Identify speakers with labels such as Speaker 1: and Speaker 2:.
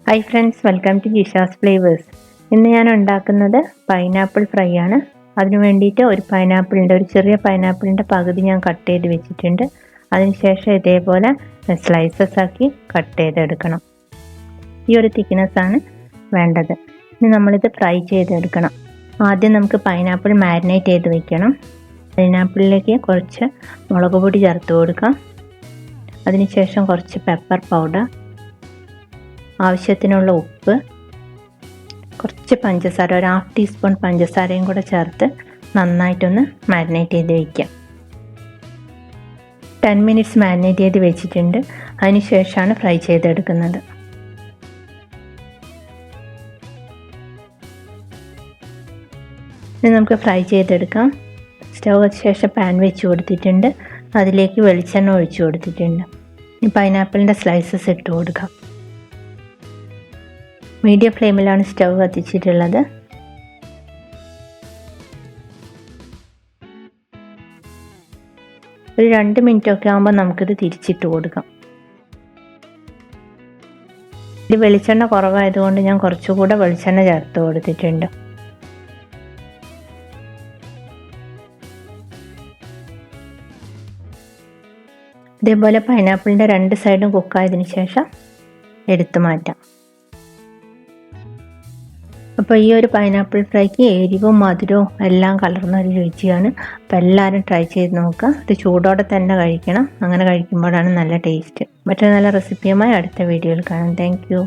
Speaker 1: High friends, welcome to Jisha's flavours. ഇന്ന് ഞാൻ ഉണ്ടാക്കുന്നത് പൈനാപ്പിൾ ഫ്രൈ ആണ്. അതിനു വേണ്ടിയിട്ട് ഒരു ചെറിയ പൈനാപ്പിളിൻ്റെ പകുതി ഞാൻ കട്ട് ചെയ്ത് വെച്ചിട്ടുണ്ട്. അതിനുശേഷം ഇതേപോലെ സ്ലൈസസ് ആക്കി കട്ട് ചെയ്തെടുക്കണം. ഈ ഒരു തിക്നെസ്സാണ് വേണ്ടത്. ഇനി നമ്മളിത് ഫ്രൈ ചെയ്തെടുക്കണം. ആദ്യം നമുക്ക് പൈനാപ്പിൾ മാരിനേറ്റ് ചെയ്ത് വെക്കണം. പൈനാപ്പിളിലേക്ക് കുറച്ച് മുളക് പൊടി ചേർത്ത് കൊടുക്കാം. അതിനുശേഷം കുറച്ച് പെപ്പർ പൗഡർ, ആവശ്യത്തിനുള്ള ഉപ്പ്, കുറച്ച് പഞ്ചസാര, ഒരു 1/2 ടീസ്പൂൺ പഞ്ചസാരയും കൂടെ ചേർത്ത് നന്നായിട്ടൊന്ന് മാരിനേറ്റ് ചെയ്ത് വയ്ക്കാം. 10 മിനിറ്റ്സ് മാരിനേറ്റ് ചെയ്ത് വെച്ചിട്ടുണ്ട്. അതിന് ശേഷമാണ് ഫ്രൈ ചെയ്തെടുക്കുന്നത്. ഇനി നമുക്ക് ഫ്രൈ ചെയ്തെടുക്കാം. സ്റ്റൗ വെച്ച ശേഷം പാൻ വെച്ച് കൊടുത്തിട്ടുണ്ട്. അതിലേക്ക് വെളിച്ചെണ്ണ ഒഴിച്ചു കൊടുത്തിട്ടുണ്ട്. ഈ പൈനാപ്പിളിൻ്റെ സ്ലൈസസ് ഇട്ട് കൊടുക്കാം. മീഡിയം ഫ്ലെയിമിലാണ് സ്റ്റൗ കത്തിച്ചിട്ടുള്ളത്. ഒരു 2 മിനിറ്റൊക്കെ ആകുമ്പോൾ നമുക്കിത് തിരിച്ചിട്ട് കൊടുക്കാം. ഇത് വെളിച്ചെണ്ണ കുറവായതുകൊണ്ട് ഞാൻ കുറച്ചുകൂടെ വെളിച്ചെണ്ണ ചേർത്ത് കൊടുത്തിട്ടുണ്ട്. ഇതേപോലെ പൈനാപ്പിളിൻ്റെ 2 സൈഡും കുക്കായതിനു ശേഷം എടുത്തു മാറ്റാം. അപ്പോൾ ഈ ഒരു പൈനാപ്പിൾ ഫ്രൈക്ക് എരിവും മധുരവും എല്ലാം കലർന്നൊരു രുചിയാണ്. അപ്പോൾ എല്ലാവരും ട്രൈ ചെയ്ത് നോക്കുക. ഇത് ചൂടോടെ തന്നെ കഴിക്കണം. അങ്ങനെ കഴിക്കുമ്പോഴാണ് നല്ല ടേസ്റ്റ്. മറ്റൊരു നല്ല റെസിപ്പിയുമായി അടുത്ത വീഡിയോയിൽ കാണാം. Thank you.